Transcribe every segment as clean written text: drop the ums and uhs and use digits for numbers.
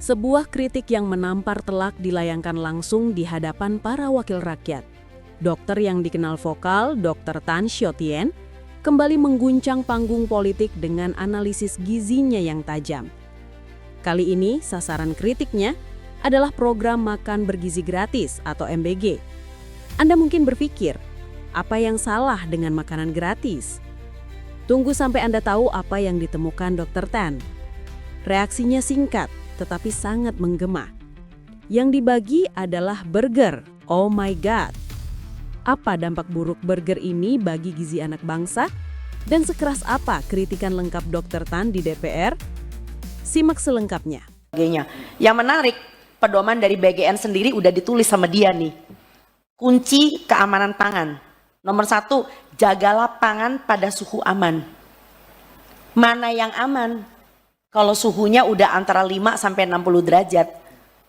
Sebuah kritik yang menampar telak dilayangkan langsung di hadapan para wakil rakyat. Dokter yang dikenal vokal, Dr. Tan Sio Tien, kembali mengguncang panggung politik dengan analisis gizinya yang tajam. Kali ini sasaran kritiknya adalah program makan bergizi gratis atau MBG. Anda mungkin berpikir, apa yang salah dengan makanan gratis? Tunggu sampai Anda tahu apa yang ditemukan Dr. Tan. Reaksinya singkat, tetapi sangat menggema. Yang dibagi adalah burger. Oh my God! Apa dampak buruk burger ini bagi gizi anak bangsa? Dan sekeras apa kritikan lengkap Dr. Tan di DPR? Simak selengkapnya. Yang menarik, pedoman dari BGN sendiri udah ditulis sama dia nih. Kunci keamanan pangan. Nomor 1, jagalah pangan pada suhu aman. Mana yang aman? Kalau suhunya udah antara 5 sampai 60 derajat.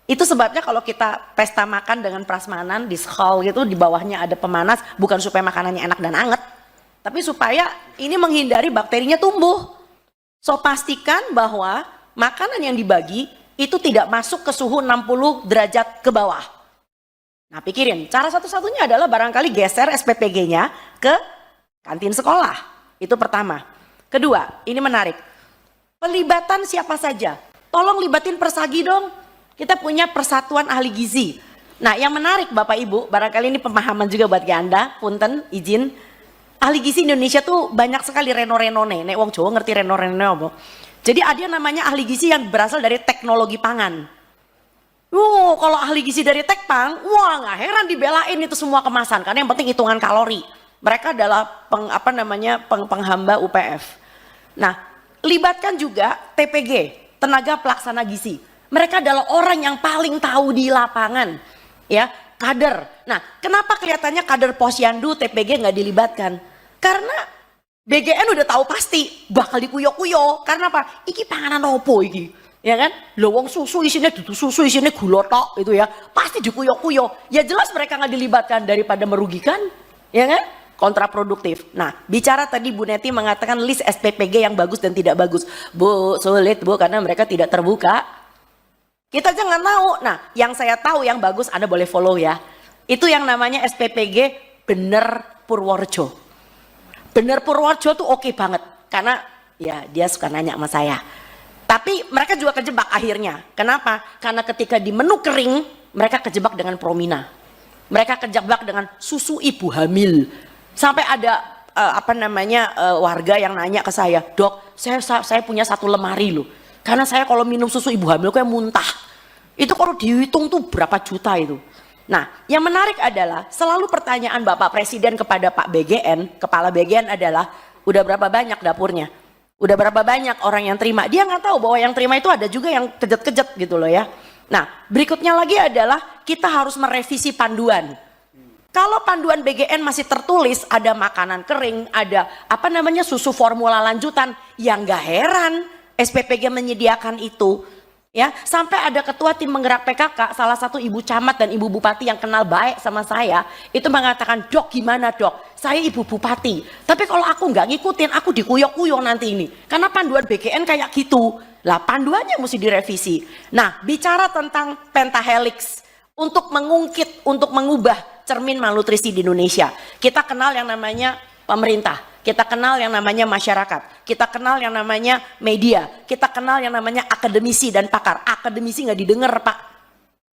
Itu sebabnya kalau kita pesta makan dengan prasmanan di skol gitu, di bawahnya ada pemanas, bukan supaya makanannya enak dan anget, tapi supaya ini menghindari bakterinya tumbuh. So pastikan bahwa makanan yang dibagi itu tidak masuk ke suhu 60 derajat ke bawah. Nah pikirin, cara satu-satunya adalah barangkali geser SPPG-nya ke kantin sekolah. Itu pertama. Kedua, ini menarik. Pelibatan siapa saja. Tolong libatin Persagi dong. Kita punya Persatuan Ahli Gizi. Nah yang menarik Bapak Ibu, barangkali ini pemahaman juga buat Anda, punten, izin. Ahli Gizi Indonesia tuh banyak sekali reno-renone. Nek wong Jawa ngerti reno-renone apa? Jadi ada yang namanya ahli gizi yang berasal dari teknologi pangan. Kalau ahli gizi dari Tekpang, wah nggak heran dibelain itu semua kemasan. Karena yang penting hitungan kalori. Mereka adalah penghamba UPF. Nah, libatkan juga TPG, tenaga pelaksana gizi. Mereka adalah orang yang paling tahu di lapangan, ya, kader. Nah, kenapa kelihatannya kader Posyandu TPG nggak dilibatkan? Karena BGN udah tahu pasti bakal dikuyo-kuyo. Karena apa? Iki panganan opo iki, ya kan? Lowong susu isinya susu isinya gula tok itu ya, pasti dikuyo-kuyo. Ya jelas mereka nggak dilibatkan daripada merugikan, ya kan? Kontraproduktif. Nah, bicara tadi Bu Neti mengatakan list SPPG yang bagus dan tidak bagus. Bu, sulit Bu, karena mereka tidak terbuka. Kita jangan tahu. Nah, yang saya tahu yang bagus Anda boleh follow ya. Itu yang namanya SPPG Bener Purworejo. Bener Purworejo tuh oke banget. Karena ya dia suka nanya sama saya. Tapi mereka juga kejebak akhirnya. Kenapa? Karena ketika di menu kering, mereka kejebak dengan Promina. Mereka kejebak dengan susu ibu hamil. Sampai ada warga yang nanya ke saya, Dok, saya punya 1 lemari loh. Karena saya kalau minum susu ibu hamil kayak muntah. Itu kalau dihitung tuh berapa juta itu. Nah, yang menarik adalah selalu pertanyaan Bapak Presiden kepada Pak BGN, Kepala BGN adalah, udah berapa banyak dapurnya? Udah berapa banyak orang yang terima? Dia nggak tahu bahwa yang terima itu ada juga yang kejet-kejet gitu loh ya. Nah, berikutnya lagi adalah kita harus merevisi panduan. Kalau panduan BGN masih tertulis ada makanan kering, ada susu formula lanjutan, yang nggak heran SPPG menyediakan itu. Ya, sampai ada ketua tim menggerak PKK, salah satu ibu camat dan ibu bupati yang kenal baik sama saya, itu mengatakan, Dok gimana Dok? Saya ibu bupati, tapi kalau aku nggak ngikutin, aku dikuyok-kuyok nanti ini. Karena panduan BGN kayak gitu. Lah panduannya mesti direvisi. Nah, bicara tentang pentahelix, untuk mengungkit, untuk mengubah cermin malnutrisi di Indonesia. Kita kenal yang namanya pemerintah, kita kenal yang namanya masyarakat, kita kenal yang namanya media, kita kenal yang namanya akademisi dan pakar. Akademisi nggak didengar Pak,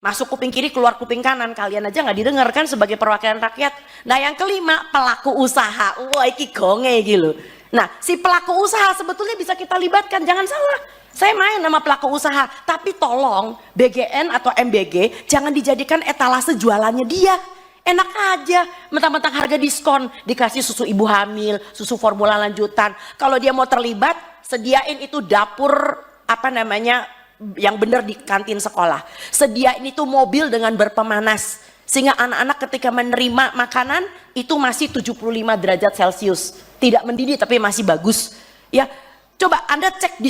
masuk kuping kiri keluar kuping kanan, kalian aja nggak didengar kan sebagai perwakilan rakyat. Nah yang kelima, pelaku usaha. Wah iki gonge gitu. Nah si pelaku usaha sebetulnya bisa kita libatkan, jangan salah. Saya main nama pelaku usaha, tapi tolong BGN atau MBG jangan dijadikan etalase jualannya dia. Enak aja, mentang-mentang harga diskon, dikasih susu ibu hamil, susu formula lanjutan. Kalau dia mau terlibat, sediain itu dapur yang benar di kantin sekolah. Sediain itu mobil dengan berpemanas. Sehingga anak-anak ketika menerima makanan, itu masih 75 derajat Celcius. Tidak mendidih tapi masih bagus. Ya, coba Anda cek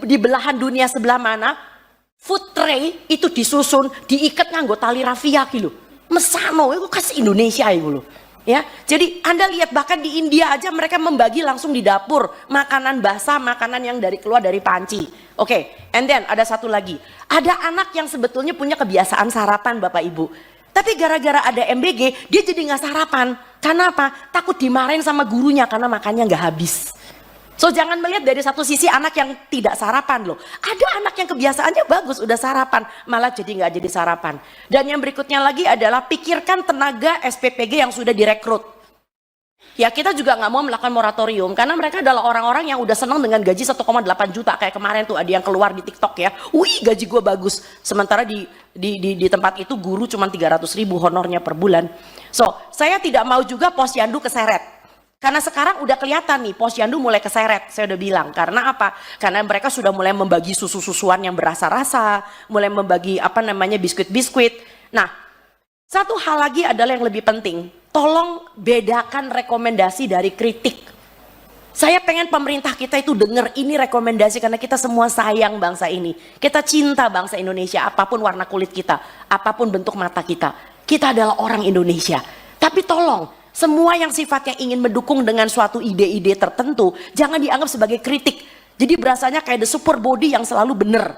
di belahan dunia sebelah mana, food tray itu disusun, diikat nganggo tali rafia gitu. Mesano itu kasih Indonesia itu loh. Ya, jadi Anda lihat bahkan di India aja mereka membagi langsung di dapur makanan basah, makanan yang keluar dari panci. Oke, and then ada satu lagi. Ada anak yang sebetulnya punya kebiasaan sarapan Bapak Ibu. Tapi gara-gara ada MBG, dia jadi nggak sarapan. Karena apa? Takut dimarahin sama gurunya karena makannya nggak habis. So jangan melihat dari satu sisi anak yang tidak sarapan loh. Ada anak yang kebiasaannya bagus udah sarapan, malah jadi nggak jadi sarapan. Dan yang berikutnya lagi adalah pikirkan tenaga SPPG yang sudah direkrut. Ya kita juga nggak mau melakukan moratorium karena mereka adalah orang-orang yang udah senang dengan gaji 1,8 juta kayak kemarin tuh ada yang keluar di TikTok ya. Wih gaji gue bagus. Sementara di tempat itu guru cuma 300.000 honornya per bulan. So saya tidak mau juga posyandu keseret. Karena sekarang udah kelihatan nih posyandu mulai keseret. Saya udah bilang karena apa? Karena mereka sudah mulai membagi susu-susuan yang berasa-rasa, mulai membagi biskuit-biskuit. Nah satu hal lagi adalah yang lebih penting. Tolong bedakan rekomendasi dari kritik. Saya pengen pemerintah kita itu dengar ini rekomendasi karena kita semua sayang bangsa ini. Kita cinta bangsa Indonesia apapun warna kulit kita, apapun bentuk mata kita. Kita adalah orang Indonesia. Tapi tolong semua yang sifatnya ingin mendukung dengan suatu ide-ide tertentu jangan dianggap sebagai kritik. Jadi berasanya kayak the super body yang selalu benar.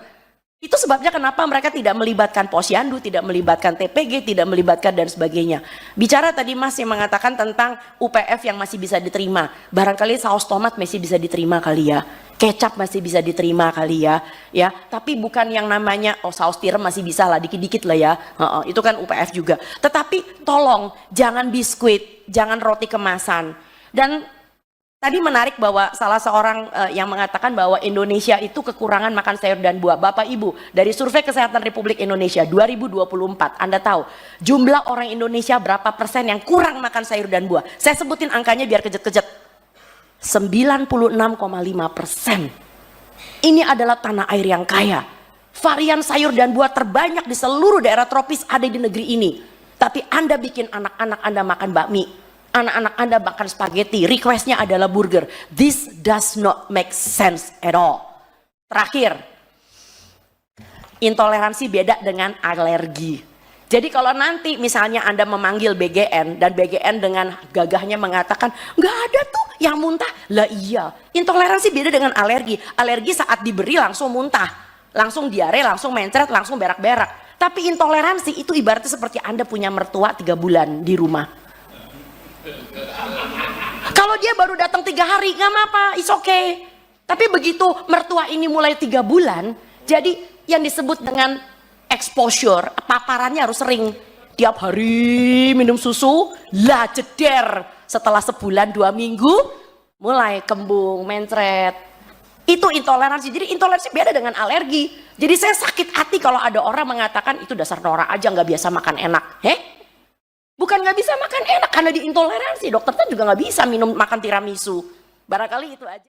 Itu sebabnya kenapa mereka tidak melibatkan posyandu, tidak melibatkan TPG, tidak melibatkan dan sebagainya. Bicara tadi Mas yang mengatakan tentang UPF yang masih bisa diterima. Barangkali saus tomat masih bisa diterima kali ya. Kecap masih bisa diterima kali ya. Tapi bukan yang namanya, saus tiram masih bisa lah, dikit-dikit lah ya. Itu kan UPF juga. Tetapi tolong jangan biskuit, jangan roti kemasan. Dan tadi menarik bahwa salah seorang yang mengatakan bahwa Indonesia itu kekurangan makan sayur dan buah. Bapak Ibu, dari Survei Kesehatan Republik Indonesia 2024, Anda tahu jumlah orang Indonesia berapa persen yang kurang makan sayur dan buah? Saya sebutin angkanya biar kejet-kejet. 96,5%. Ini adalah tanah air yang kaya. Varian sayur dan buah terbanyak di seluruh daerah tropis ada di negeri ini. Tapi Anda bikin anak-anak Anda makan bakmi. Anak-anak Anda makan spaghetti, requestnya adalah burger. This does not make sense at all. Terakhir, intoleransi beda dengan alergi. Jadi kalau nanti misalnya Anda memanggil BGN dan BGN dengan gagahnya mengatakan nggak ada tuh yang muntah. Lah iya, intoleransi beda dengan alergi. Alergi saat diberi langsung muntah, langsung diare, langsung mencret, langsung berak-berak. Tapi intoleransi itu ibaratnya seperti Anda punya mertua 3 bulan di rumah. Kalau dia baru datang 3 hari nggak apa-apa, it's okay. Tapi begitu mertua ini mulai 3 bulan, jadi yang disebut dengan exposure, paparannya harus sering. Tiap hari minum susu, lah jeder. Setelah sebulan 2 minggu, mulai kembung, mencret. Itu intoleransi. Jadi intoleransi beda dengan alergi. Jadi saya sakit hati kalau ada orang mengatakan itu dasar norak aja nggak biasa makan enak. Bukan nggak bisa makan enak karena diintoleransi. Dokter kan juga nggak bisa makan tiramisu. Barangkali itu aja.